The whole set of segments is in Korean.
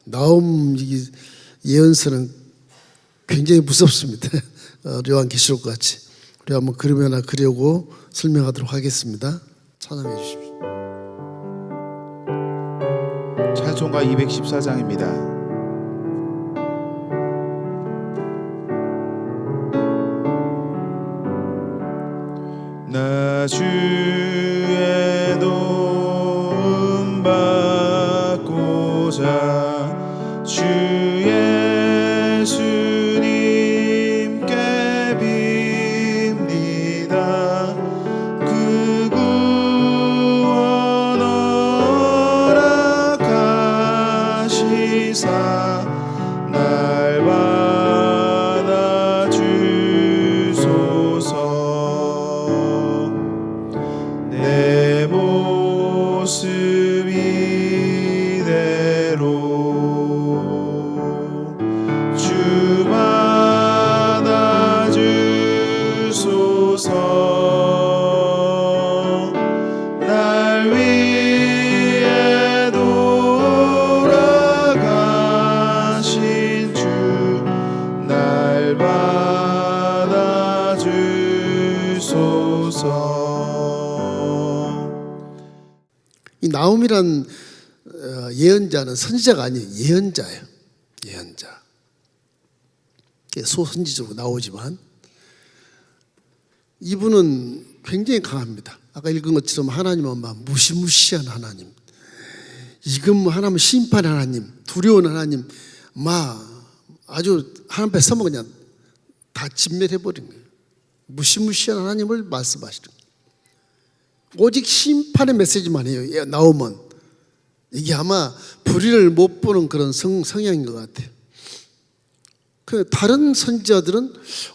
나움 예언서는 굉장히 무섭습니다. 요한계시록 같이. 우리 한번 그림 하나 그려고 설명하도록 하겠습니다. 찬양해 주십시오. 찬송가 214장입니다. 나 주의 도움 받고자 주 예수님께 빕니다. 그 구원 허락하시사 날 받아 주소서. 내 모습 이대로 주 받아 주소서. 날 위해 돌아가신 주 날 받아 주소서. 이 나움이란 예언자는 선지자가 아니에요. 예언자예요. 예언자. 소선지적으로 나오지만 이분은 굉장히 강합니다. 아까 읽은 것처럼 하나님은 막 무시무시한 하나님, 이금 하나님은 심판 하나님, 두려운 하나님, 막 아주 하나님 앞에 서면 그냥 다 진멸해버린 거예요. 무시무시한 하나님을 말씀하시는 거예요. 오직 심판의 메시지만 해요. 나오면 이게 아마 불의를 못 보는 그런 성향인 것 같아요. 다른 선지자들은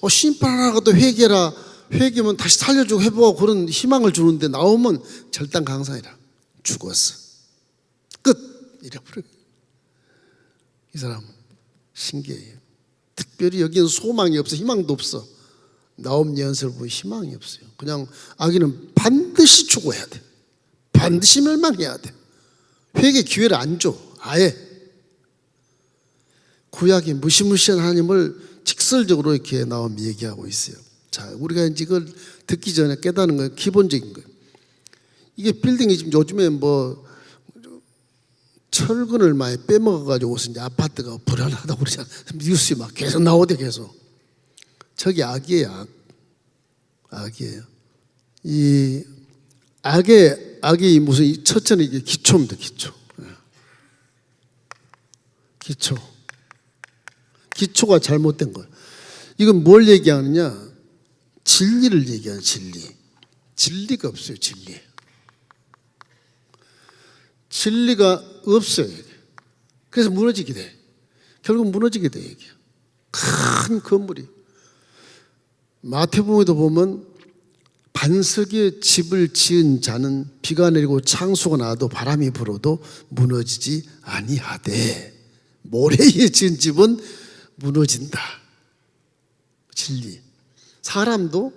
심판하라고도 회개라, 회개면 다시 살려주고 회복하고 그런 희망을 주는데 나오면 절단강산이라, 죽었어, 끝, 이래버려요. 이 사람 신기해요. 특별히 여기는 소망이 없어, 희망도 없어. 나옴 예언서를 보면 희망이 없어요. 그냥 아기는 반드시 죽어야 돼. 반드시 멸망해야 돼. 회개 기회를 안 줘. 아예. 구약의 무시무시한 하나님을 직설적으로 이렇게 나옴 얘기하고 있어요. 자, 우리가 이제 이걸 듣기 전에 깨닫는 건 기본적인 거예요. 이게 빌딩이 지금 요즘에 뭐 철근을 많이 빼먹어가지고 이제 아파트가 불안하다고 그러잖아요. 뉴스에 막 계속 나오대, 계속. 저기 악이에요, 악이에요. 이 악이 무슨 첫째는 이게 기초입니다, 기초. 기초가 잘못된 거예요. 이건 뭘 얘기하느냐? 진리를 얘기하는 진리. 진리가 없어요, 진리. 진리가 없어요. 그래서 무너지게 돼. 결국 무너지게 돼, 이게. 큰 건물이. 마태복음에도 보면 반석의 집을 지은 자는 비가 내리고 창수가 나도 바람이 불어도 무너지지 아니하되 모래에 지은 집은 무너진다. 진리. 사람도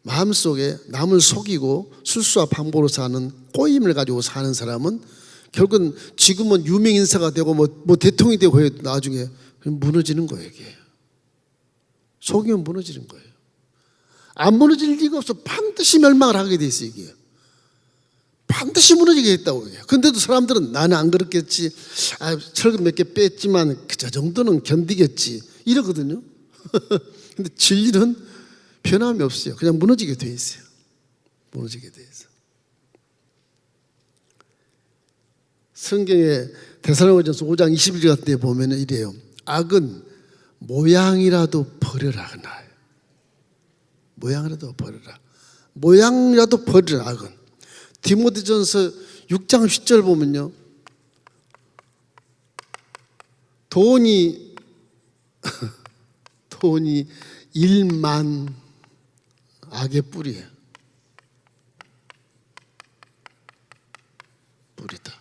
마음속에 남을 속이고 술수와 방보로 사는 꼬임을 가지고 사는 사람은 결국은 지금은 유명인사가 되고 뭐 대통령이 되고 해도 나중에 무너지는 거예요, 이게. 속이면 무너지는 거예요. 안 무너질 리가 없어. 반드시 멸망을 하게 돼 있어요, 이게. 반드시 무너지게 됐다고 해요. 근데도 사람들은 나는 안 그렇겠지, 철근 몇 개 뺐지만 저 정도는 견디겠지, 이러거든요. 근데 진리는 변함이 없어요. 그냥 무너지게 돼 있어요. 무너지게 돼 있어요. 성경에 데살로니가전서 5장 21절 같은 데 보면 이래요. 악은 모양이라도 버려라, 그날. 모양이라도 버려라. 모양이라도 버려라, 악은. 디모데전서 6장 10절 보면요, 돈이 일만 악의 뿌리예요. 뿌리다.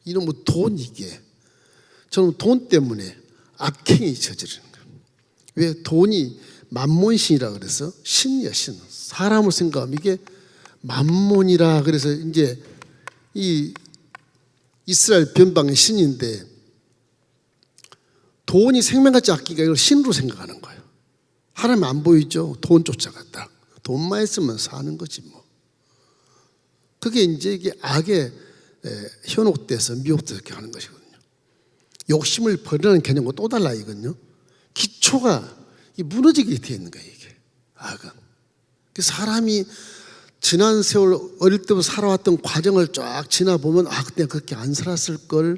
이놈의 돈, 이게 저는 돈 때문에 악행이 저지르는 거예요. 왜? 돈이 만몬신이라 그래서 신이야, 신. 사람을 생각하면 이게 만몬이라 그래서 이제 이 이스라엘 변방의 신인데 돈이 생명같이 아끼니까 이걸 신으로 생각하는 거예요. 하나님 안 보이죠? 돈 쫓아갔다. 돈만 있으면 사는 거지 뭐. 그게 이제 이게 악에 현혹돼서 미혹돼서 이렇게 하는 것이거든요. 욕심을 버리는 개념과 또 달라 이건요. 기초가 무너지게 되어 있는 거예요. 이게 악은. 사람이 지난 세월 어릴 때부터 살아왔던 과정을 쫙 지나보면 그때 그렇게 안 살았을 걸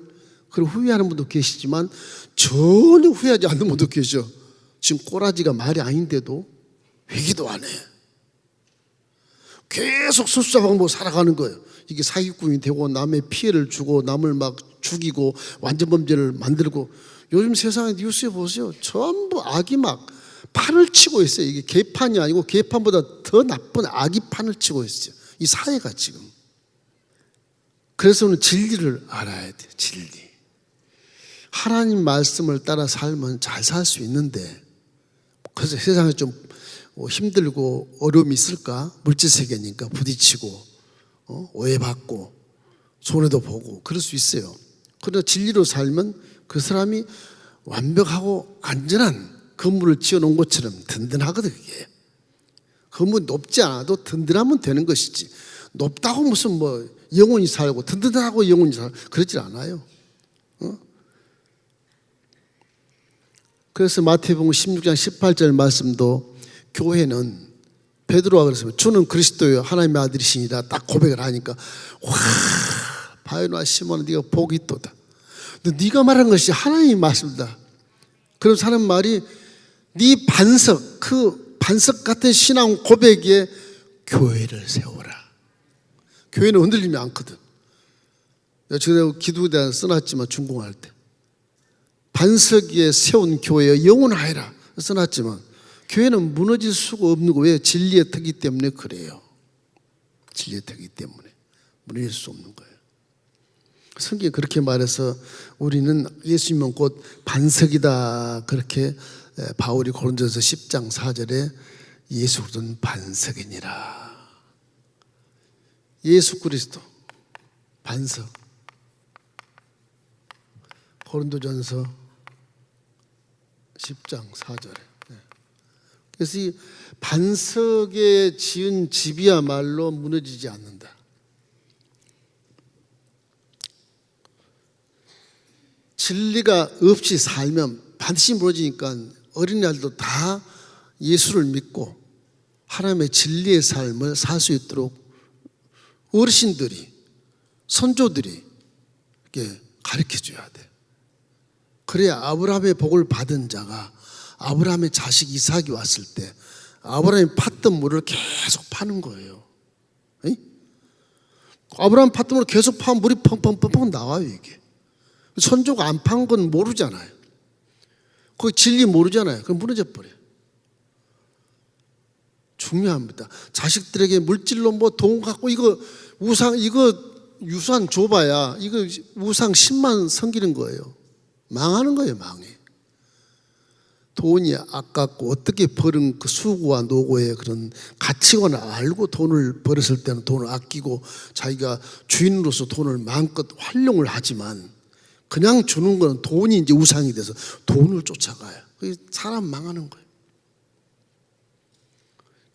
그리고 후회하는 분도 계시지만 전혀 후회하지 않는 분도 계셔. 지금 꼬라지가 말이 아닌데도 회개도 안 해. 계속 수사방법 살아가는 거예요. 이게 사기꾼이 되고 남의 피해를 주고 남을 막 죽이고 완전 범죄를 만들고 요즘 세상에 뉴스에 보세요. 전부 악이 막 판을 치고 있어요. 이게 개판이 아니고 개판보다 더 나쁜 악이 판을 치고 있어요. 이 사회가 지금. 그래서 오늘 진리를 알아야 돼요. 진리. 하나님 말씀을 따라 살면 잘 살 수 있는데 그래서 세상에 좀 힘들고 어려움이 있을까? 물질 세계니까 부딪히고 오해받고 손해도 보고 그럴 수 있어요. 그러나 진리로 살면 그 사람이 완벽하고 안전한 건물을 지어놓은 것처럼 든든하거든. 그게 건물이 높지 않아도 든든하면 되는 것이지 높다고 무슨 뭐 영원히 살고 든든하고 영원히 살고 그러지 않아요. 그래서 마태복음 16장 18절 말씀도 교회는 베드로가 그랬습니다. 주는 그리스도요 하나님의 아들이시니라 딱 고백을 하니까 와 바요나 시몬아 네가 복이 있도다. 네가 말한 것이 하나님의 말씀이다. 그럼 사는 말이 네 반석 그 반석 같은 신앙 고백에 교회를 세워라. 교회는 흔들리면 않거든. 제가 기도에 써놨지만 준공할 때 반석 위에 세운 교회여 영원하여라 써놨지만 교회는 무너질 수가 없는 거예요. 진리의 터기 때문에 그래요. 진리의 터기 때문에 무너질 수 없는 거예요. 성경이 그렇게 말해서 우리는 예수님은 곧 반석이다. 그렇게 바울이 고린도서 10장 4절에 예수 그리스도는 반석이니라. 예수 그리스도 반석. 고린도전서 10장 4절에. 그래서 이 반석에 지은 집이야말로 무너지지 않는다. 진리가 없이 살면 반드시 무너지니까 어린이날도 다 예수를 믿고 하나님의 진리의 삶을 살 수 있도록 어르신들이 선조들이 이렇게 가르쳐줘야 돼. 그래야 아브라함의 복을 받은 자가 아브라함의 자식 이삭이 왔을 때 아브라함이 팠던 물을 계속 파는 거예요. 에이? 아브라함 팠던 물을 계속 파면 물이 펑펑펑펑 나와요. 이게 선조가 안 판 건 모르잖아요. 그 진리 모르잖아요. 그럼 무너져 버려요. 중요합니다. 자식들에게 물질로 뭐 돈 갖고 이거 우상 이거 유산 줘봐야 이거 우상 10만 섬기는 거예요. 망하는 거예요. 망해. 돈이 아깝고 어떻게 버는 그 수고와 노고의 그런 가치관을 알고 돈을 벌었을 때는 돈을 아끼고 자기가 주인으로서 돈을 마음껏 활용을 하지만 그냥 주는 거는 돈이 이제 우상이 돼서 돈을 쫓아가요. 사람 망하는 거예요.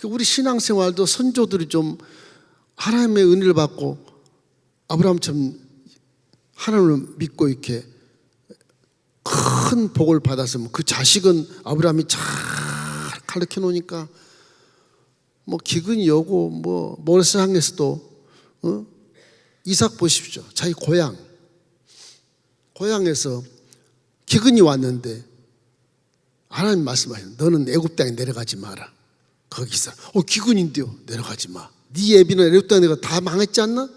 우리 신앙생활도 선조들이 좀 하나님의 은혜를 받고 아브라함처럼 하나님을 믿고 이렇게 큰 복을 받았으면 그 자식은 아브라함이 잘 가르쳐 놓으니까 뭐 기근이 오고 뭐 모래사장에서도 이삭 보십시오. 자기 고향에서 기근이 왔는데 하나님 말씀하시는 너는 애굽 땅에 내려가지 마라. 거기서 기근인데요. 내려가지 마. 네 애비는 애굽 땅에 내가 다 망했지 않나?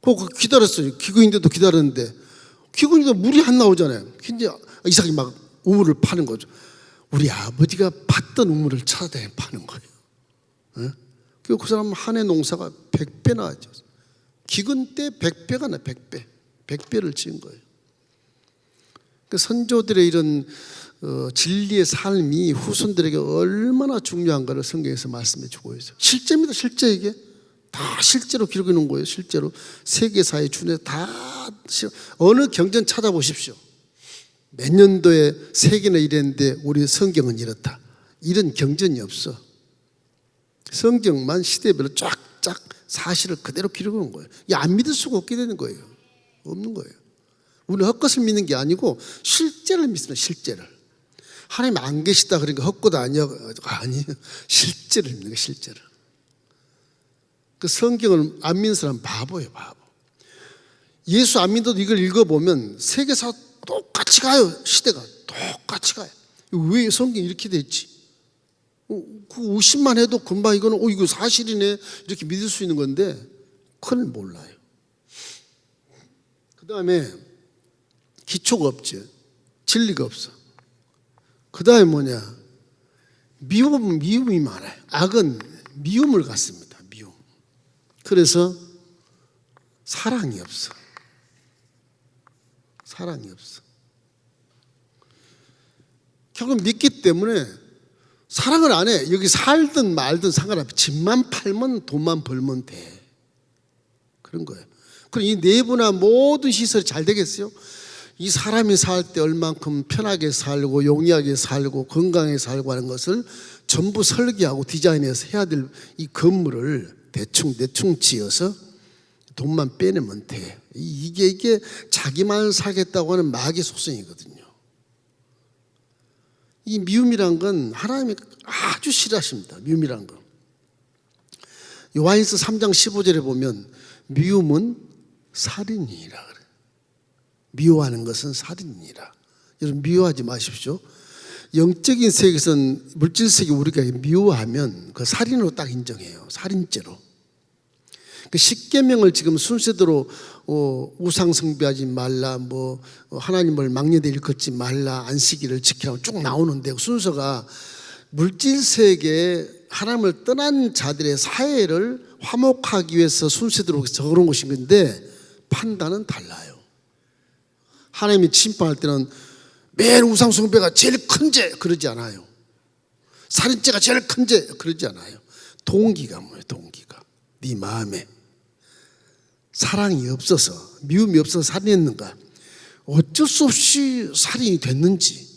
그거 기다렸어요. 기근인데도 기다렸는데 기근인데 물이 안 나오잖아요. 근데 이삭이 막 우물을 파는 거죠. 우리 아버지가 팠던 우물을 찾아다니 파는 거예요. 그 사람은 한 해 농사가 100배 나왔죠. 기근 때 100배가 나 100배. 100배를 지은 거예요. 그 선조들의 이런 진리의 삶이 후손들에게 얼마나 중요한가를 성경에서 말씀해 주고 있어요. 실제입니다. 실제 이게 다 실제로 기록해 놓은 거예요. 실제로 세계사의 준에 다 어느 경전 찾아보십시오. 몇 년도에 세계는 이랬는데 우리 성경은 이렇다. 이런 경전이 없어. 성경만 시대별로 쫙쫙 사실을 그대로 기록해 놓은 거예요. 이 안 믿을 수가 없게 되는 거예요. 없는 거예요. 우리는 헛것을 믿는 게 아니고 실제를 믿습니다. 실제를. 하나님 안 계시다 그러니까 헛것 아니야. 아니에요. 실제를 믿는 거예요. 실제를. 그 성경을 안 믿는 사람은 바보예요. 바보. 예수 안 믿어도 이걸 읽어보면 세계사 똑같이 가요. 시대가 똑같이 가요. 왜 성경이 이렇게 됐지? 그 의심만 해도 금방 이거는 이거 사실이네 이렇게 믿을 수 있는 건데 그걸 몰라요. 그 다음에 기초가 없죠. 진리가 없어. 그 다음에 뭐냐? 미움이 많아요. 악은 미움을 갖습니다. 미움. 그래서 사랑이 없어. 사랑이 없어. 결국 믿기 때문에 사랑을 안 해. 여기 살든 말든 상관없어. 집만 팔면 돈만 벌면 돼. 그런 거예요. 그럼 이 내부나 모든 시설이 잘 되겠어요? 이 사람이 살 때 얼만큼 편하게 살고 용이하게 살고 건강하게 살고 하는 것을 전부 설계하고 디자인해서 해야 될 이 건물을 대충 지어서 돈만 빼내면 돼. 이게 자기만 살겠다고 하는 마귀의 속성이거든요. 이 미움이란 건 하나님이 아주 싫어하십니다. 미움이란 거. 요한일서 3장 15절에 보면 미움은 살인이라 그래요. 미워하는 것은 살인이라. 여러분 미워하지 마십시오. 영적인 세계에서는 물질 세계 우리가 미워하면 그 살인으로 딱 인정해요. 살인죄로. 그 십계명을 지금 순서대로 우상 숭배하지 말라, 뭐 하나님을 막내대 일컫지 말라, 안식일을 지키라고 쭉 나오는데 그 순서가 물질 세계에 하나님을 떠난 자들의 사회를 화목하기 위해서 순서대로 적어놓은 것인 건데 판단은 달라요. 하나님이 심판할 때는 매일 우상 숭배가 제일 큰 죄 그러지 않아요. 살인죄가 제일 큰 죄 그러지 않아요. 동기가 뭐예요? 동기가 네 마음에 사랑이 없어서 미움이 없어서 살인했는가? 어쩔 수 없이 살인이 됐는지,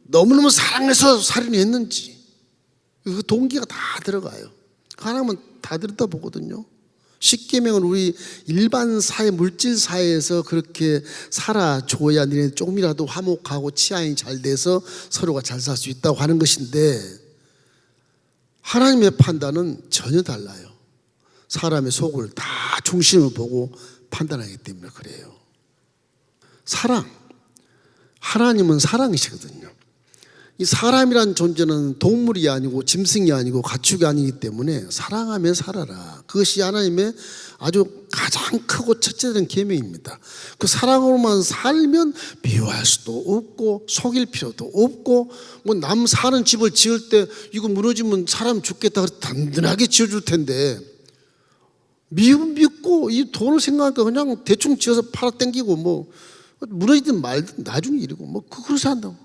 너무너무 사랑해서 살인이 했는지 그 동기가 다 들어가요. 하나님은 다 들여다보거든요. 십계명은 우리 일반 사회 물질 사회에서 그렇게 살아줘야 너네 조금이라도 화목하고 치안이 잘 돼서 서로가 잘 살 수 있다고 하는 것인데 하나님의 판단은 전혀 달라요. 사람의 속을 다 중심을 보고 판단하기 때문에 그래요. 사랑. 하나님은 사랑이시거든요. 이 사람이란 존재는 동물이 아니고 짐승이 아니고 가축이 아니기 때문에 사랑하며 살아라. 그것이 하나님의 아주 가장 크고 첫째된 계명입니다. 그 사랑으로만 살면 미워할 수도 없고 속일 필요도 없고 뭐 남 사는 집을 지을 때 이거 무너지면 사람 죽겠다 그래서 든든하게 지어줄 텐데 미움 믿고 이 돈을 생각하니까 그냥 대충 지어서 팔아 땡기고 뭐 무너지든 말든 나중에 일이고 뭐 그렇게 한다고.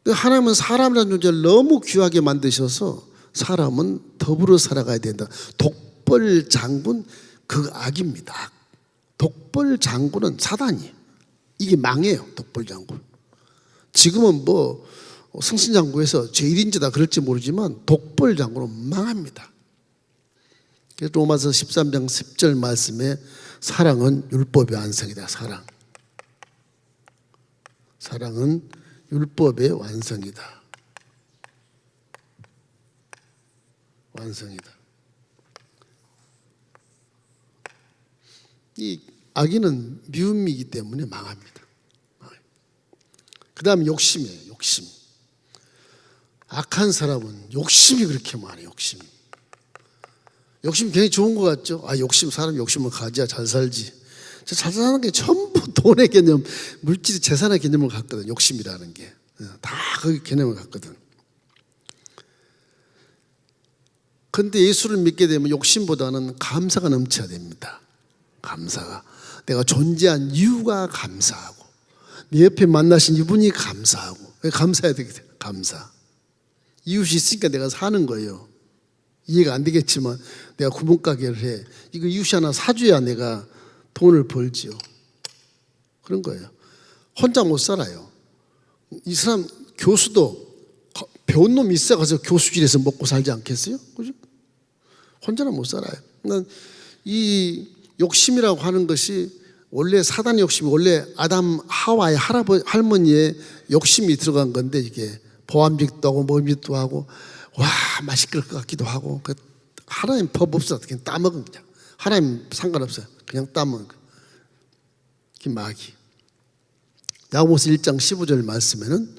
하나님은 사람이라는 존재를 너무 귀하게 만드셔서 사람은 더불어 살아가야 된다. 독벌 장군 그 악입니다. 독벌 장군은 사단이에요. 이게 망해요. 독벌 장군. 지금은 뭐 승신장구에서 제1인자다 그럴지 모르지만 독벌 장군은 망합니다. 로마서 13장 10절 말씀에 사랑은 율법의 완성이다. 사랑은 율법의 완성이다. 이 악인은 미움이기 때문에 망합니다. 그 다음에 욕심이에요. 욕심. 악한 사람은 욕심이 그렇게 많아요. 욕심 굉장히 좋은 것 같죠? 욕심, 사람 욕심을 가져야 잘 살지. 잘 사는 게 전부 돈의 개념, 물질, 재산의 개념을 갖거든. 욕심이라는 게. 다 그 개념을 갖거든. 그런데 예수를 믿게 되면 욕심보다는 감사가 넘쳐야 됩니다. 감사가. 내가 존재한 이유가 감사하고, 내 옆에 만나신 이분이 감사하고, 감사해야 되겠어요. 감사. 이웃이 있으니까 내가 사는 거예요. 이해가 안 되겠지만 내가 구멍가게를 해. 이거 이웃이 하나 사줘야 내가 돈을 벌지요. 그런 거예요. 혼자 못 살아요. 이 사람 교수도 배운 놈이 있어가서 교수실에서 먹고 살지 않겠어요? 그죠? 혼자는 못 살아요. 그러니까 이 욕심이라고 하는 것이 원래 사단의 욕심이 원래 아담 하와의 할머니의 욕심이 들어간 건데 이게 보암직도 하고 먹음직도 하고 와 맛있을 것 같기도 하고 하나님 법 없어 그냥 따먹은 그냥 하나님 상관없어요. 그냥 따먹은 마귀. 야고보서 1장 15절 말씀에는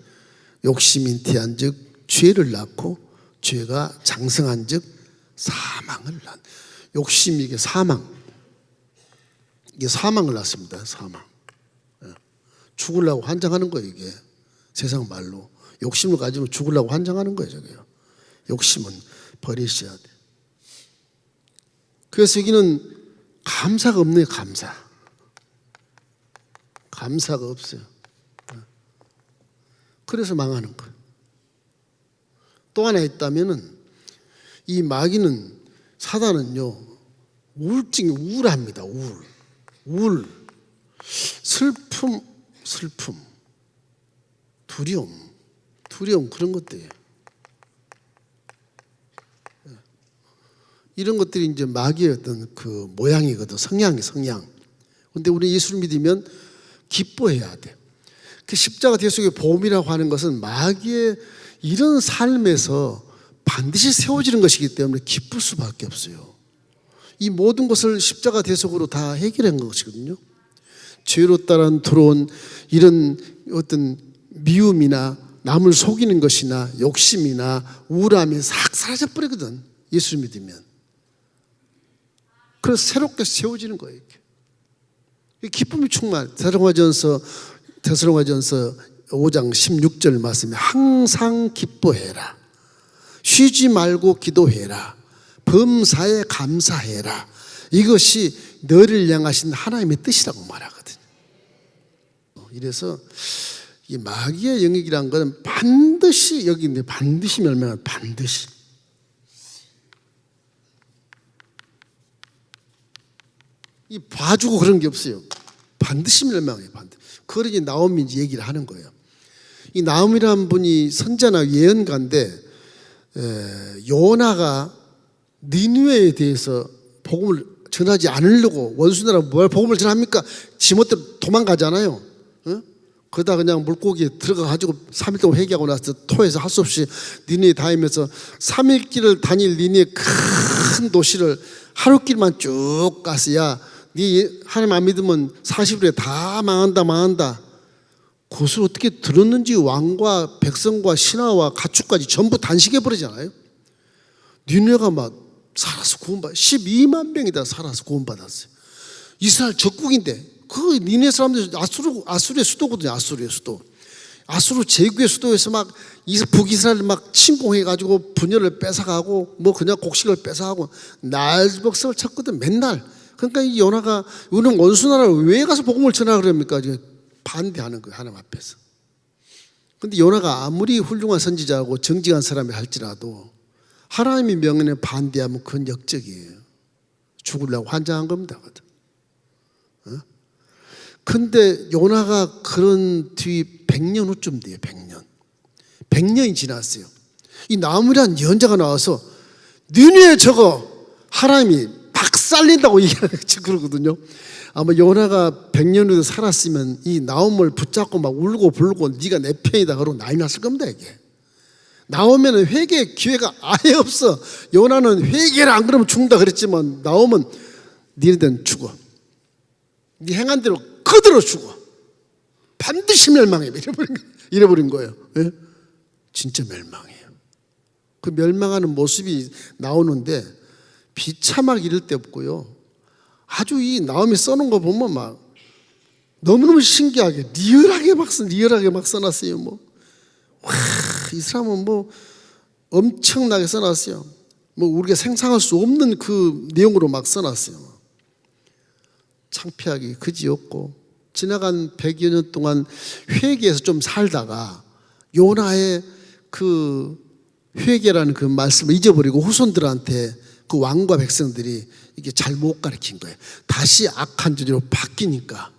욕심이 잉태한즉 죄를 낳고 죄가 장성한즉 사망을 낳는. 욕심이 이게 사망. 이게 사망을 낳습니다. 사망. 죽으려고 환장하는 거예요. 이게 세상 말로 욕심을 가지고 죽으려고 환장하는 거예요. 저게요. 욕심은 버리셔야 돼. 그래서 여기는 감사가 없네요. 감사가 없어요. 그래서 망하는 거예요. 또 하나 있다면은 이 마귀는 사단은요 우울증이 우울합니다. 우울, 슬픔, 두려움 그런 것들이에요. 이런 것들이 이제 마귀의 어떤 그 모양이거든. 성향. 근데 우리 예수를 믿으면 기뻐해야 돼. 그 십자가 대속의 보험이라고 하는 것은 마귀의 이런 삶에서 반드시 세워지는 것이기 때문에 기쁠 수밖에 없어요. 이 모든 것을 십자가 대속으로 다 해결한 것이거든요. 죄로 따라 들어온 이런 어떤 미움이나 남을 속이는 것이나 욕심이나 우울함이 싹 사라져 버리거든. 예수를 믿으면. 그래서 새롭게 세워지는 거예요. 이렇게. 기쁨이 충만. 데살로니가전서 5장 16절 말씀에 항상 기뻐해라. 쉬지 말고 기도해라. 범사에 감사해라. 이것이 너를 향하신 하나님의 뜻이라고 말하거든요. 이래서 이 마귀의 영역이라는 것은 반드시 여기 있는데 반드시 멸망할 반드시. 이 봐주고 그런 게 없어요. 반드시 멸망해요. 반드시. 그걸 이제 나옴이 얘기를 하는 거예요. 이 나옴이라는 분이 선자나 예언가인데 요나가 니느웨에 대해서 복음을 전하지 않으려고 원수나라 뭘 복음을 전합니까? 지멋대로 도망가잖아요. 그러다 그냥 물고기에 들어가가지고 3일 동안 회개하고 나서 토해서 할 수 없이 니느웨에 다니면서 3일 길을 다닐 니느웨 큰 도시를 하루길만 쭉 가서야 네 하나님 안 믿으면 40일에 다 망한다. 그것을 어떻게 들었는지 왕과 백성과 신하와 가축까지 전부 단식해버리잖아요. 니느웨가 막 살아서 구원받았어요. 12만 명이 다 살아서 구원받았어요. 이스라엘 적국인데 그 니느웨 사람들 아수르의 수도거든요. 아수르의 수도. 아수르 제국의 수도에서 막 북이스라엘 막 침공해가지고 분열을 뺏어가고 뭐 그냥 곡식을 뺏어가고 날벅석을 쳤거든 맨날. 그러니까 이 요나가 우리는 원수나라를 왜 가서 복음을 전하라 그럽니까? 반대하는 거예요. 하나님 앞에서. 그런데 요나가 아무리 훌륭한 선지자고 정직한 사람이 할지라도 하나님의 명령에 반대하면 그건 역적이에요. 죽으려고 환장한 겁니다. 그런데 요나가 그런 뒤 100년 후쯤 돼요. 100년이 지났어요. 이 나무란 예언자가 나와서 니느웨 저거 하나님이 박살린다고 그러거든요. 아마 요나가 100년 후에 살았으면 이 나옴을 붙잡고 막 울고 불고 네가 내 편이다 그러고 난리 났을 겁니다. 이게 나오면 회개 기회가 아예 없어. 요나는 회개를 안 그러면 죽는다 그랬지만 나오면 니네들은 죽어. 네 행한 대로 그대로 죽어. 반드시 멸망해. 이래버린 거예요. 예? 진짜 멸망해요. 그 멸망하는 모습이 나오는데 비참하게 이럴 데 없고요. 아주 이 나옴이 써놓은 거 보면 막 너무너무 신기하게 리얼하게 막 써놨어요. 뭐. 와, 이 사람은 뭐 엄청나게 써놨어요. 뭐 우리가 상상할 수 없는 그 내용으로 막 써놨어요. 창피하기 그지없고 지나간 100여 년 동안 회개해서 좀 살다가 요나의 그 회개라는 그 말씀을 잊어버리고 후손들한테 그 왕과 백성들이 이게 잘 못 가르친 거예요. 다시 악한 주제로 바뀌니까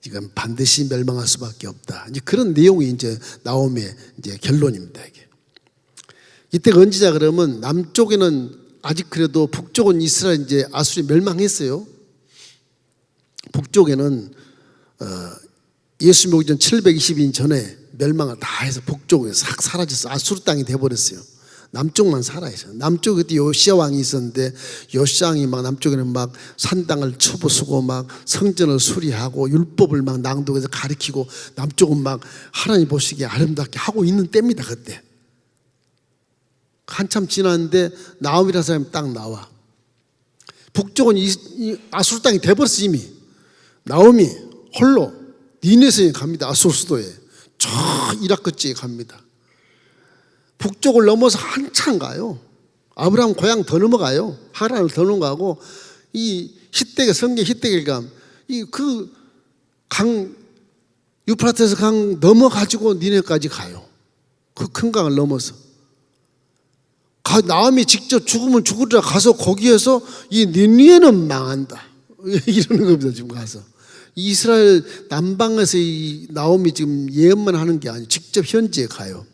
이건 반드시 멸망할 수밖에 없다. 이제 그런 내용이 이제 나옴의 이제 결론입니다. 이때가 언제냐 그러면 남쪽에는 아직 그래도 북쪽은 이스라엘 이제 아수리 멸망했어요. 북쪽에는 예수 오기 전 720년 전에 멸망을 다 해서 북쪽에 싹 사라졌어. 아수르 땅이 돼버렸어요. 남쪽만 살아있어요. 남쪽에 그때 요시야 왕이 있었는데 요시야 왕이 막 남쪽에는 막 산당을 쳐부수고 막 성전을 수리하고 율법을 막 낭독해서 가르치고 남쪽은 막 하나님 보시기에 아름답게 하고 있는 때입니다. 그때 한참 지났는데 나옴이라는 사람이 딱 나와. 북쪽은 이 아수르 땅이 돼버렸어. 이미 나옴이 홀로 니네성에 갑니다. 아수르 수도에 저 이라크 지에 갑니다. 북쪽을 넘어서 한참 가요. 아브라함 고향 더 넘어가요. 하란을 더 넘어가고 이 히데계 성경 히데계가 이 그 강 유프라테스 강 넘어가지고 니네까지 가요. 그 큰 강을 넘어서 나음이 직접 죽으면 죽으리라 가서 거기에서 이 니네는 망한다 이러는 겁니다. 지금 가서 이스라엘 남방에서 이 나옴이 지금 예언만 하는 게 아니고 직접 현지에 가요.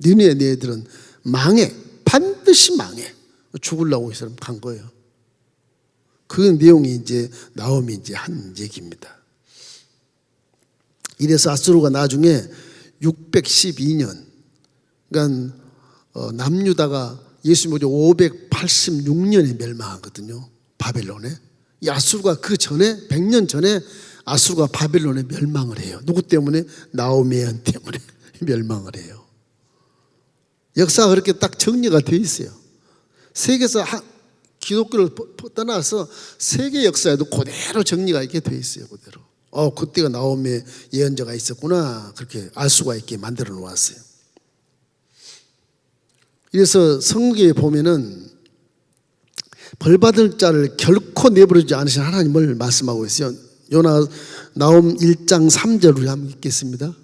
니네 너희들은 망해. 반드시 망해. 죽으려고 이 사람 간 거예요. 그 내용이 이제 나옴이 이제 한 얘기입니다. 이래서 아수르가 나중에 612년, 그러니까 남유다가 예수 모지 586년에 멸망하거든요. 바벨론에. 이 아수르가 그 전에 100년 전에 아수르가 바벨론에 멸망을 해요. 누구 때문에? 나오미 연 때문에 멸망을 해요. 역사가 그렇게 딱 정리가 되어 있어요. 세계에서 기독교를 떠나서 세계 역사에도 그대로 정리가 있게 되어 있어요. 그대로. 그때가 나오미의 예언자가 있었구나. 그렇게 알 수가 있게 만들어 놓았어요. 그래서 성경에 보면은 벌받을 자를 결코 내버리지 않으신 하나님을 말씀하고 있어요. 나옴 1장 3절을 한번 읽겠습니다.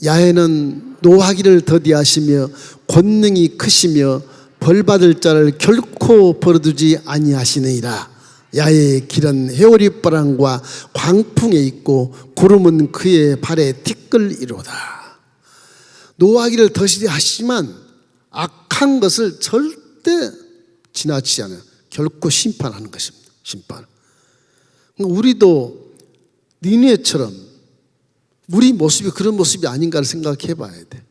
야훼는 노하기를 더디하시며 권능이 크시며 벌받을 자를 결코 버려두지 아니하시느니라. 야훼의 길은 회오리바람과 광풍에 있고 구름은 그의 발에 티끌이로다. 노하기를 더디하시지만 악한 것을 절대 지나치지 않아요. 결코 심판하는 것입니다. 심판. 우리도 니네처럼 우리 모습이 그런 모습이 아닌가를 생각해 봐야 돼.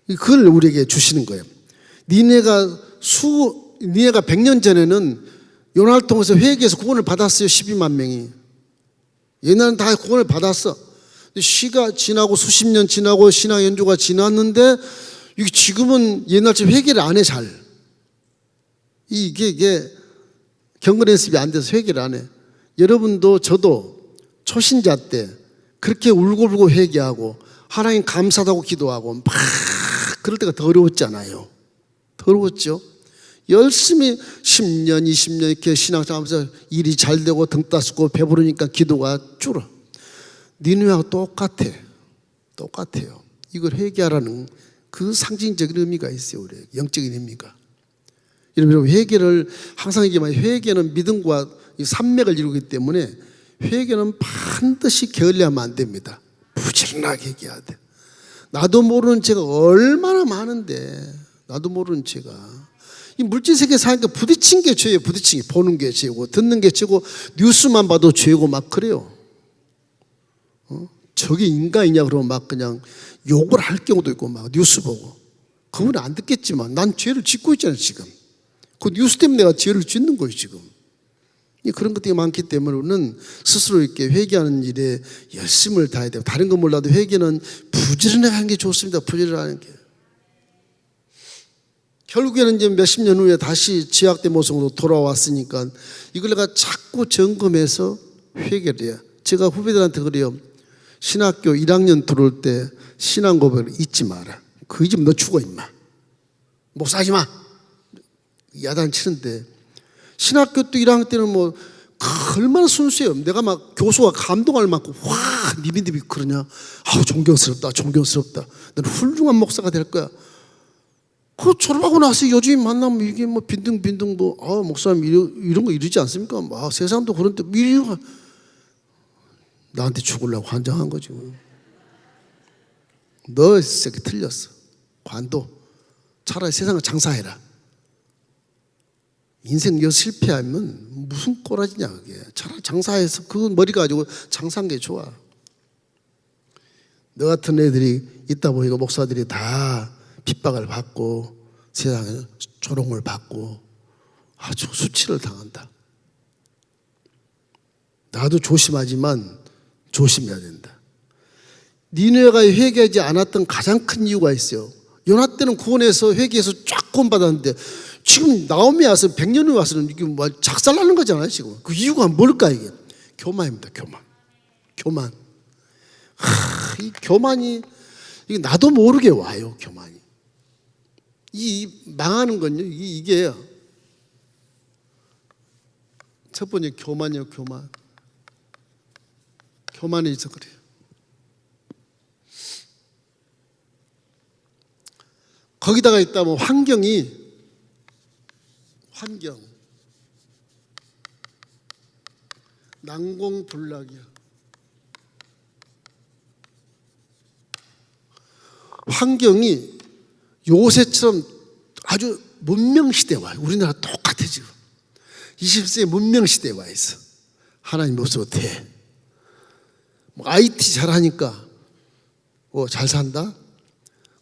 그걸 우리에게 주시는 거예요. 니네가 100년 전에는 요나를 통해서 회개해서 구원을 받았어요. 12만 명이. 옛날엔 다 구원을 받았어. 시가 지나고 수십 년 지나고 신앙 연주가 지났는데 지금은 옛날처럼 회개를 안 해 잘. 이게 경건 연습이 안 돼서 회개를 안 해. 여러분도 저도 초신자 때 그렇게 울고불고 회개하고 하나님 감사하다고 기도하고 막 그럴 때가 더 어려웠잖아요. 더 어려웠죠. 열심히 10년 20년 이렇게 신앙생활하면서 일이 잘 되고 등 따숩고 배부르니까 기도가 줄어. 니네하고 똑같아요. 이걸 회개하라는 그 상징적인 의미가 있어요. 우리 영적인 의미가. 여러분 회개를 항상 얘기하면 회개는 믿음과 산맥을 이루기 때문에 회개는 반드시 게을리하면 안 됩니다. 부지런하게 회개해야 돼. 나도 모르는 죄가 얼마나 많은데 나도 모르는 죄가 이 물질 세계 사니까 부딪힌 게 죄예요. 부딪힌 게 보는 게 죄고 듣는 게 죄고 뉴스만 봐도 죄고 막 그래요. 저게 인간이냐 그러면 막 그냥 욕을 할 경우도 있고 막 뉴스 보고 그건 안 듣겠지만 난 죄를 짓고 있잖아요. 지금 그 뉴스 때문에 내가 죄를 짓는 거예요. 지금 그런 것들이 많기 때문에 우리는 스스로 이렇게 회개하는 일에 열심을 다해야 돼요. 다른 건 몰라도 회개는 부지런하게 하는 게 좋습니다. 부지런하는 게. 결국에는 이제 몇십 년 후에 다시 죄악된 모습으로 돌아왔으니까 이걸 내가 자꾸 점검해서 회개를 해요. 제가 후배들한테 그래요. 신학교 1학년 들어올 때 신앙 고백을 잊지 마라. 그 잊으면 너 죽어 임마. 목사하지 마. 야단 치는데 신학교 때 1학년 때는 뭐 얼마나 순수해요. 내가 막 교수가 감동할 만큼 와 니비니비 그러냐. 아우 존경스럽다. 너는 훌륭한 목사가 될 거야. 그 졸업하고 나서 요즘 만나면 이게 뭐 빈둥빈둥 뭐 목사님 이런 거 이러지 않습니까? 막 세상도 그런데 미리가 나한테 죽으려고 환장한 거지. 너 새끼 틀렸어. 관도 차라리 세상을 장사해라. 인생 여 실패하면 무슨 꼬라지냐 그게. 차라리 장사해서 그 머리 가지고 장사한 게 좋아. 너 같은 애들이 있다 보니까 목사들이 다 핍박을 받고 세상에 조롱을 받고 아주 수치를 당한다. 나도 조심하지만 조심해야 된다. 니느웨가 회개하지 않았던 가장 큰 이유가 있어요. 요나 때는 구원해서 회개해서 쫙 구원받았는데 지금 나오미 와서 100년이 와서는 이게 뭐 작살나는 거잖아요 지금. 그 이유가 뭘까 이게? 교만입니다. 교만. 이 교만이 이게 나도 모르게 와요. 교만이. 이 망하는 건요. 이게 첫 번째 교만이요. 교만이 있어 그래요. 거기다가 있다면 환경 난공불락이야. 환경이 요새처럼 아주 문명시대에 와요. 우리나라 똑같아 지금. 20세기 문명시대에 와 있어. 하나님 없어도 돼. 뭐 IT 잘하니까 잘 산다.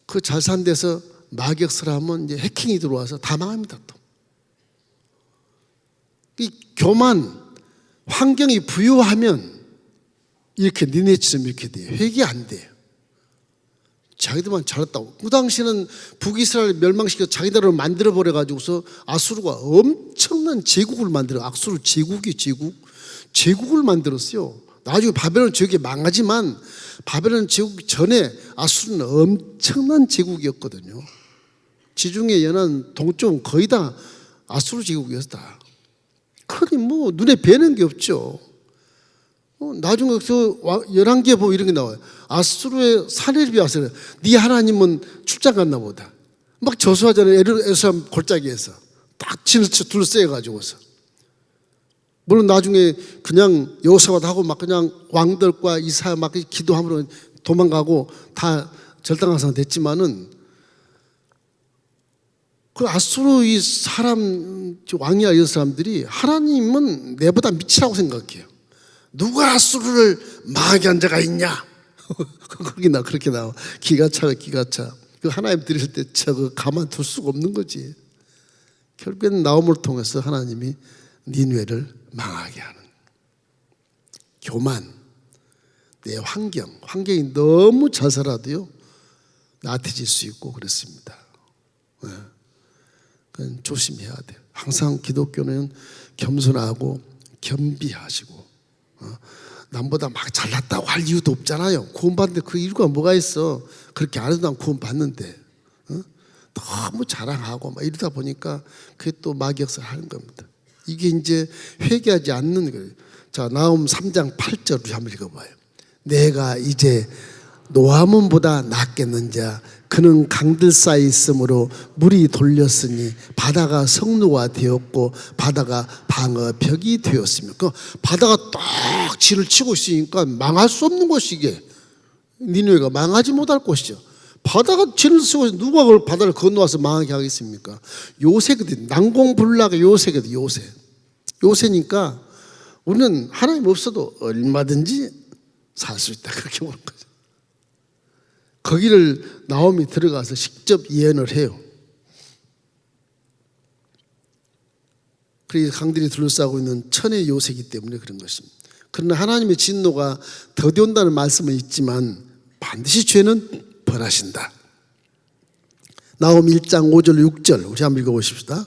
그 잘 산 데서 마격설 하면 이제 해킹이 들어와서 다 망합니다 또. 이 교만, 환경이 부유하면 이렇게 니네처럼 이렇게 돼요. 회개 안 돼요. 자기들만 잘했다고. 그 당시에는 북이스라엘 멸망시켜서 자기들을 만들어버려가지고서 아수르가 엄청난 제국을 만들어. 아수르 제국을 만들었어요. 나중에 바벨론 제국이 망하지만 바벨론 제국 전에 아수르는 엄청난 제국이었거든요. 지중해 연안 동쪽은 거의 다 아수르 제국이었다. 그러니 뭐 눈에 뵈는 게 없죠. 나중에 열왕기에 보면 이런 게 나와요. 아수르의 사내립이 와서 네 하나님은 출장 갔나 보다. 막 저수하잖아요. 에르사람 골짜기에서 딱 진을 둘러싸여가지고서. 물론 나중에 그냥 여호사밧 하고 막 그냥 왕들과 이스라엘 막 기도함으로 도망가고 다 절당왕상 됐지만은 그 아수르 이 사람 왕이야 이 사람들이 하나님은 내보다 밑이라고 생각해요. 누가 아수르를 망하게 한 자가 있냐? 거기나 그렇게 나와. 기가 차. 그 하나님 들으실 때 저거 가만둘 수가 없는 거지. 결국에는 나옴을 통해서 하나님이 니느웨를 망하게 하는. 교만, 내 환경이 너무 잘 살아도요 나태해질 수 있고 그렇습니다. 그건 조심해야 돼요. 항상 기독교는 겸손하고 겸비하시고 남보다 막 잘났다고 할 이유도 없잖아요. 구원받는데 그 이유가 뭐가 있어. 그렇게 안 해도 난 구원받는데 너무 자랑하고 막 이러다 보니까 그게 또 마귀역사를 하는 겁니다. 이게 이제 회개하지 않는 거예요. 자, 나홈 3장 8절을 한번 읽어봐요. 내가 이제 노아몬보다 낫겠는자 그는 강들 사이 있으므로 물이 돌렸으니 바다가 성루가 되었고 바다가 방어벽이 되었으며 그 바다가 딱 지를 치고 있으니까 망할 수 없는 곳이 이게 니느웨가 망하지 못할 곳이죠. 바다가 지를 쓰고 누가 그걸 바다를 건너와서 망하게 하겠습니까? 요새거든. 난공불락의 요새거든. 요새니까 우리는 하나님 없어도 얼마든지 살 수 있다 그렇게 보는 거죠. 거기를 나옴이 들어가서 직접 예언을 해요. 그래서 강들이 둘러싸고 있는 천의 요새이기 때문에 그런 것입니다. 그러나 하나님의 진노가 더디온다는 말씀은 있지만 반드시 죄는 벌하신다. 나홈 1장 5절 6절 우리 한번 읽어보십시다.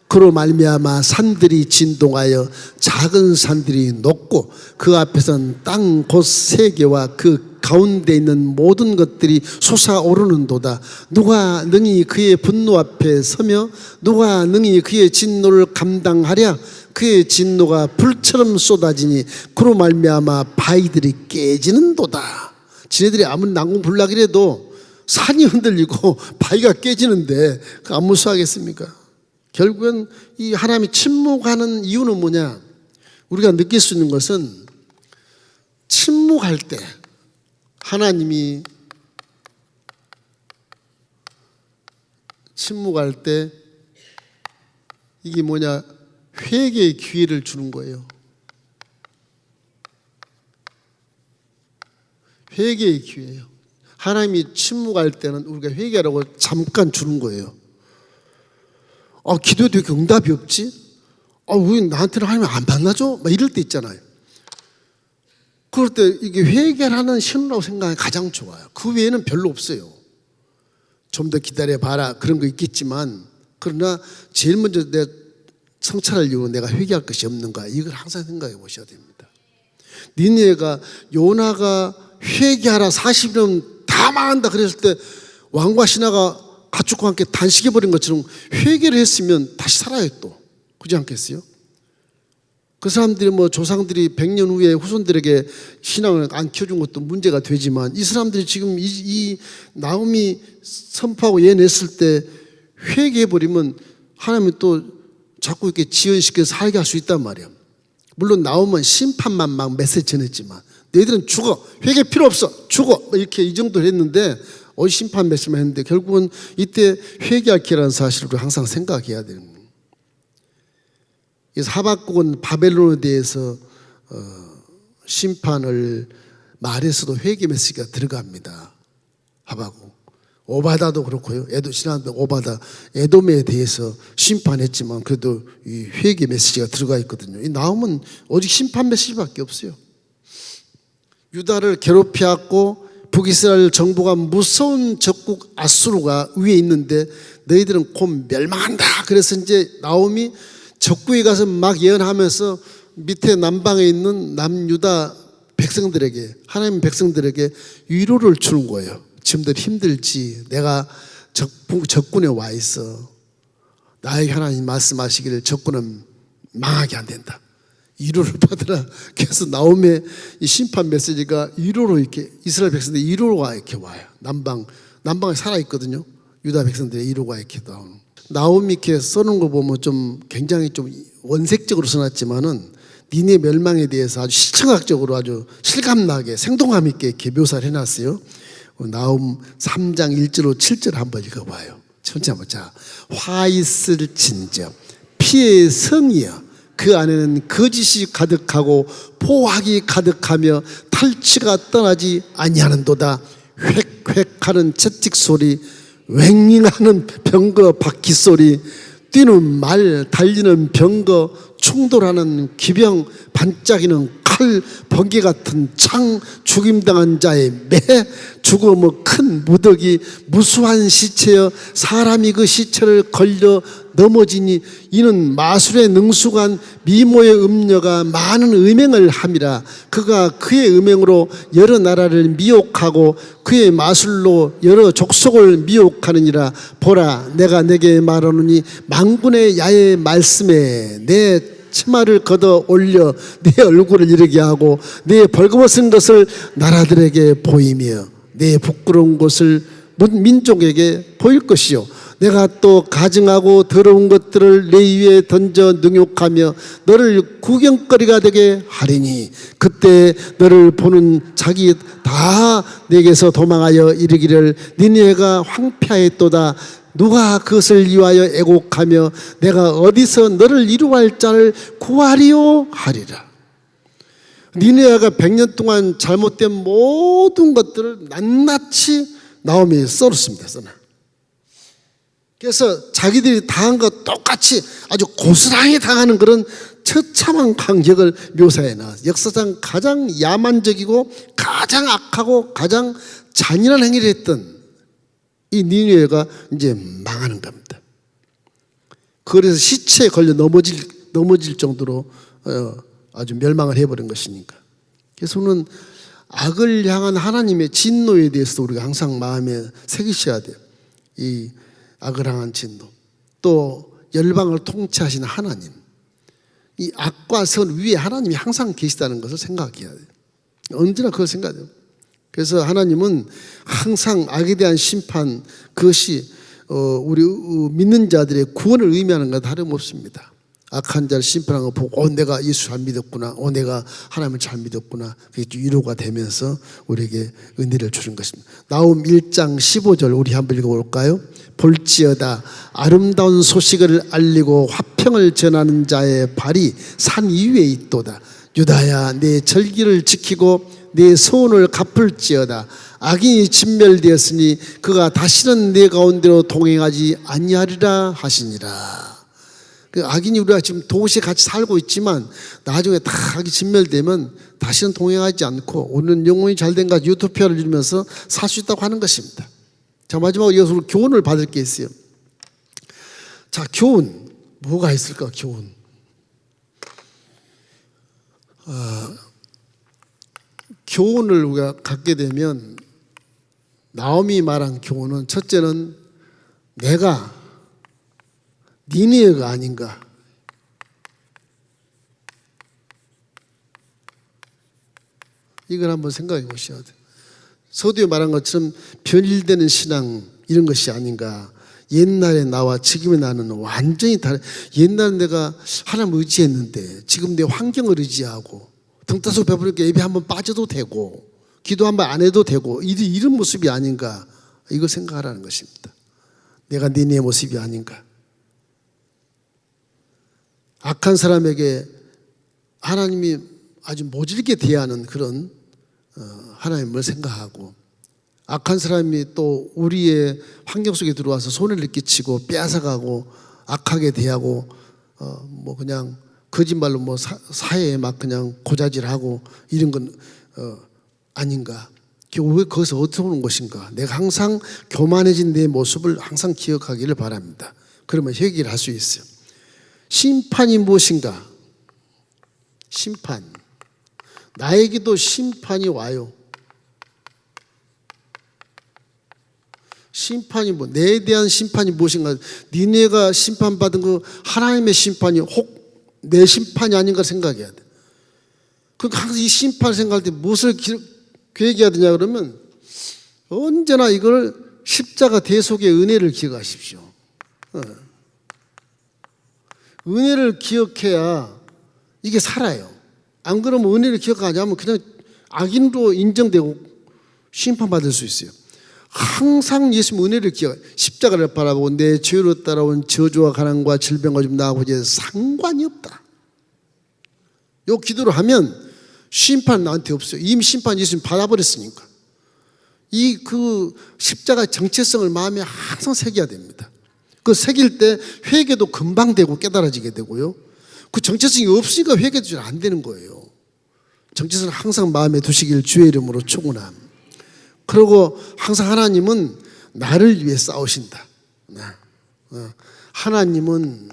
그로 말미암아 산들이 진동하여 작은 산들이 녹고 그 앞에서는 땅 곧 세계와 그 가운데 있는 모든 것들이 솟아오르는도다. 누가 능히 그의 분노 앞에 서며 누가 능히 그의 진노를 감당하랴. 그의 진노가 불처럼 쏟아지니 그로 말미암아 바위들이 깨지는도다. 지네들이 아무리 난공불락이라도 산이 흔들리고 바위가 깨지는데 그 안 무서워하겠습니까? 결국은 이 하나님이 침묵하는 이유는 뭐냐? 우리가 느낄 수 있는 것은 침묵할 때 하나님이 침묵할 때 이게 뭐냐? 회개의 기회를 주는 거예요. 회개의 기회예요. 하나님이 침묵할 때는 우리가 회개하라고 잠깐 주는 거예요. 기도해도 왜 이렇게 응답이 없지? 왜 나한테는 하나님 안 만나줘? 막 이럴 때 있잖아요. 그럴 때 이게 회개하는 신호라고 생각하면 가장 좋아요. 그 외에는 별로 없어요. 좀 더 기다려봐라 그런 거 있겠지만, 그러나 제일 먼저 내 성찰할 이유는 내가 회개할 것이 없는가, 이걸 항상 생각해 보셔야 됩니다. 니느웨가 요나가 회개하라 40년 다 망한다 그랬을 때 왕과 신하가 가축과 함께 단식해버린 것처럼 회개를 했으면 다시 살아요 또. 그렇지 않겠어요? 그 사람들이 조상들이 100년 후에 후손들에게 신앙을 안 키워준 것도 문제가 되지만, 이 사람들이 지금 이 나홈이 선포하고 예냈을 때 회개해버리면 하나님이 또 자꾸 이렇게 지연시켜서 살게 할 수 있단 말이야. 물론 나오면 심판만 막 메시지 전했지만, 너희들은 죽어, 회개 필요 없어, 죽어, 이렇게 이 정도로 했는데 심판 메시지만 했는데, 결국은 이때 회개할 기회라는 사실을 항상 생각해야 되는 거예요. 그래서 하박국은 바벨론에 대해서 심판을 말해서도 회개 메시지가 들어갑니다. 하박국. 오바다도 그렇고요. 지난번 오바다 에돔에 대해서 심판했지만 그래도 이 회개 메시지가 들어가 있거든요. 이 나오면 오직 심판 메시지밖에 없어요. 유다를 괴롭혀왔고 북이스라엘 정부가 무서운 적국 아수르가 위에 있는데 너희들은 곧 멸망한다. 그래서 이제 나홈이 적국에 가서 막 예언하면서 밑에 남방에 있는 남유다 백성들에게, 하나님 백성들에게 위로를 주는 거예요. 지금들 힘들지, 내가 적군에 와 있어. 나에게 하나님 말씀하시기를 적군은 망하게 안 된다. 위로를 받으라. 그래서 나홈의 이 심판 메시지가 위로로, 이렇게 이스라엘 백성들이 위로가 이렇게 와요. 남방에 살아 있거든요. 유다 백성들의 위로가 이렇게 나오는. 나홈이 이렇게 써놓은 거 보면 좀 굉장히 좀 원색적으로 써놨지만은 니네 멸망에 대해서 아주 실천학적으로 아주 실감나게 생동감 있게 이렇게 묘사를 해놨어요. 나홈 3장 1절로 7절 한번 읽어봐요. 천천히 한번. 자, 화 있을 진저 피의 성이여, 그 안에는 거짓이 가득하고 포악이 가득하며 탈취가 떠나지 아니하는도다. 획획하는 채찍 소리, 웽웽하는 병거 바퀴 소리, 뛰는 말, 달리는 병거, 충돌하는 기병, 반짝이는 칼, 번개 같은 창, 죽임당한 자의 매, 죽음의 큰 무더기, 무수한 시체여 사람이 그 시체를 걸려 넘어지니 이는 마술의 능숙한 미모의 음녀가 많은 음행을 함이라. 그가 그의 음행으로 여러 나라를 미혹하고 그의 마술로 여러 족속을 미혹하느니라. 보라, 내가 내게 말하노니 만군의 야의 말씀에 내 치마를 걷어 올려 내 얼굴을 이르게 하고 내 벌거벗은 것을 나라들에게 보이며 내 부끄러운 것을 민족에게 보일 것이요, 내가 또 가증하고 더러운 것들을 내 위에 던져 능욕하며 너를 구경거리가 되게 하리니 그때 너를 보는 자기 다 내게서 도망하여 이르기를 니네가 황폐하였도다. 누가 그것을 위하여 애곡하며 내가 어디서 너를 이루할 자를 구하리요 하리라. 니네가 100년 동안 잘못된 모든 것들을 낱낱이 나홈이 써놓습니다. 그래서 자기들이 당한 것 똑같이 아주 고스란히 당하는 그런 처참한 간격을 묘사해 놨어요. 역사상 가장 야만적이고 가장 악하고 가장 잔인한 행위를 했던 이 니느웨가 이제 망하는 겁니다. 그래서 시체에 걸려 넘어질 정도로 아주 멸망을 해버린 것이니까. 그래서 우리는 악을 향한 하나님의 진노에 대해서도 우리가 항상 마음에 새기셔야 돼요. 이 악을 향한 진노, 또 열방을 통치하시는 하나님, 이 악과 선 위에 하나님이 항상 계시다는 것을 생각해야 돼요. 언제나 그걸 생각해요. 그래서 하나님은 항상 악에 대한 심판, 그것이 우리 믿는 자들의 구원을 의미하는 것 다름없습니다. 악한 자를 심판하는 거 보고 내가 예수 잘 믿었구나, 내가 하나님을 잘 믿었구나, 그게 위로가 되면서 우리에게 은혜를 주는 것입니다. 나홈 1장 15절 우리 한번 읽어볼까요? 볼지어다 아름다운 소식을 알리고 화평을 전하는 자의 발이 산 위에 있도다. 유다야 내 절기를 지키고 내 소원을 갚을지어다. 악인이 진멸되었으니 그가 다시는 내 가운데로 동행하지 아니하리라 하시니라. 그 악인이 우리가 지금 동시에 같이 살고 있지만 나중에 다 악이 진멸되면 다시는 동행하지 않고 우리는 영혼이 잘된 가 유토피아를 이루면서 살 수 있다고 하는 것입니다. 자, 마지막으로 이것으로 교훈을 받을 게 있어요. 자, 교훈 뭐가 있을까? 교훈 교훈을 우리가 갖게 되면 나홈이 말한 교훈은 첫째는 내가 니느웨가 아닌가. 이걸 한번 생각해 보셔야 돼요. 서두에 말한 것처럼 변질되는 신앙 이런 것이 아닌가. 옛날에 나와 지금의 나는 완전히 다른. 옛날에 내가 하나님 의지했는데 지금 내 환경을 의지하고 등 따서 배부르게 예배 한번 빠져도 되고 기도 한번 안 해도 되고 이런 모습이 아닌가. 이거 생각하라는 것입니다. 내가 니네의 모습이 아닌가. 악한 사람에게 하나님이 아주 모질게 대하는 그런 하나님을 생각하고, 악한 사람이 또 우리의 환경 속에 들어와서 손해를 끼치고 빼앗아가고 악하게 대하고 뭐 그냥 거짓말로 뭐 사회에 막 그냥 고자질하고 이런 건 아닌가. 왜 거기서 어떻게 오는 것인가. 내가 항상 교만해진 내 모습을 항상 기억하기를 바랍니다. 그러면 회개를 할 수 있어요. 심판이 무엇인가? 심판. 나에게도 심판이 와요. 심판이 뭐, 내에 대한 심판이 무엇인가? 니네가 심판받은 거 하나님의 심판이 혹 내 심판이 아닌가 생각해야 돼. 그러니까 항상 이 심판을 생각할 때 무엇을 계획해야 되냐 그러면 언제나 이걸 십자가 대속의 은혜를 기억하십시오. 은혜를 기억해야 이게 살아요. 안 그러면 은혜를 기억하지 않으면 그냥 악인으로 인정되고 심판받을 수 있어요. 항상 예수님 은혜를 기억, 십자가를 바라보고 내 죄로 따라온 저주와 가난과 질병과 좀 나하고 이제 상관이 없다. 요 기도를 하면 심판 나한테 없어요. 이미 심판 예수님 받아버렸으니까. 그 십자가의 정체성을 마음에 항상 새겨야 됩니다. 그 새길 때 회개도 금방 되고 깨달아지게 되고요. 그 정체성이 없으니까 회개도 잘 안 되는 거예요. 정체성을 항상 마음에 두시길 주의 이름으로 축원합니다. 그리고 항상 하나님은 나를 위해 싸우신다. 하나님은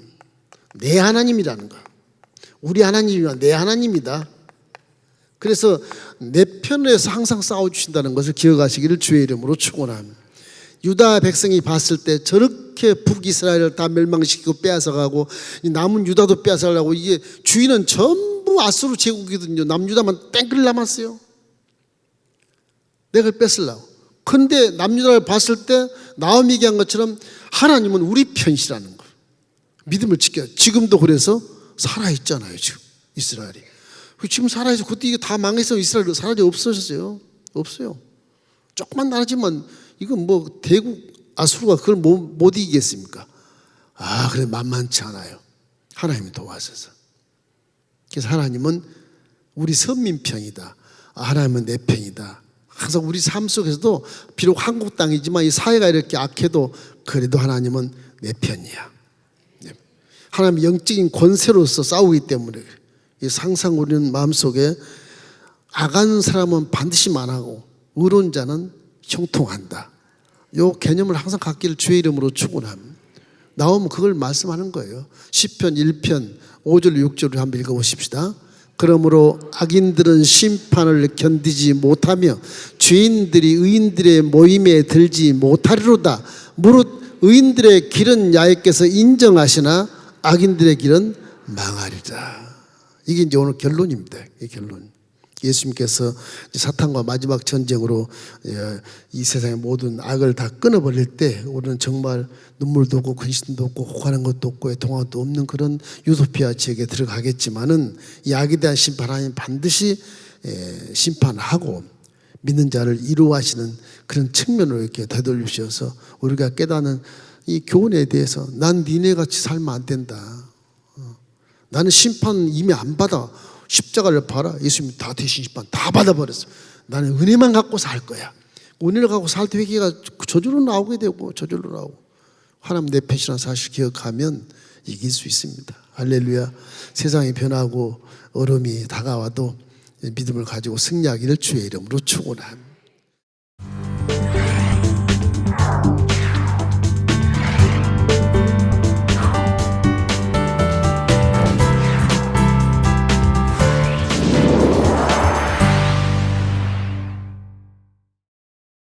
내 하나님이라는 거. 우리 하나님이면 내 하나님이다. 그래서 내 편에서 항상 싸워주신다는 것을 기억하시기를 주의 이름으로 축원합니다. 유다 백성이 봤을 때 저렇게 북이스라엘을 다 멸망시키고 빼앗아가고 남은 유다도 빼앗아가려고, 이게 주인은 전부 아수르 제국이거든요. 남유다만 뺑글 남았어요. 내가 뺏으려고. 그런데 남유다를 봤을 때 나홈이 얘기한 것처럼 하나님은 우리 편이시라는 거. 믿음을 지켜요. 지금도 그래서 살아있잖아요. 지금 이스라엘이. 지금 살아있어. 그때 이게 다 망해서 이스라엘 사라져 없어졌어요. 없어요. 조그만 나라지만 이건 뭐 대국 아수르가 그걸 못 이기겠습니까? 그래 만만치 않아요. 하나님이 도와주셔서. 그래서 하나님은 우리 선민 편이다. 하나님은 내 편이다. 항상 우리 삶 속에서도 비록 한국 땅이지만 이 사회가 이렇게 악해도 그래도 하나님은 내 편이야. 하나님 영적인 권세로서 싸우기 때문에 항상 우리는 마음속에 악한 사람은 반드시 만하고 의로운 자는 형통한다. 이 개념을 항상 갖기를 주의 이름으로 축원합니다. 나오면 그걸 말씀하는 거예요. 시편 1편 5절 6절을 한번 읽어보십시다. 그러므로 악인들은 심판을 견디지 못하며 죄인들이 의인들의 모임에 들지 못하리로다. 무릇 의인들의 길은 야훼께서 인정하시나 악인들의 길은 망하리라. 이게 이제 오늘 결론입니다. 이 결론. 예수님께서 사탄과 마지막 전쟁으로 이 세상의 모든 악을 다 끊어버릴 때 우리는 정말 눈물도 없고 근심도 없고 혹하는 것도 없고 애통한 것도 없는 그런 유토피아 지역에 들어가겠지만은 이 악에 대한 심판 하나님 반드시 심판하고 믿는 자를 이루하시는 그런 측면으로 이렇게 되돌리셔서 우리가 깨닫는 이 교훈에 대해서 난 니네 같이 살면 안 된다. 나는 심판 이미 안 받아. 십자가를 봐라. 예수님이 다 대신 심판 다 받아버렸어. 나는 은혜만 갖고 살 거야. 은혜를 갖고 살 때 회개가 저절로 나오게 되고 저절로 나오고 하나님 내 편이라는 사실 기억하면 이길 수 있습니다. 할렐루야. 세상이 변하고 어려움이 다가와도 믿음을 가지고 승리하기를 주의 이름으로 축원합니다.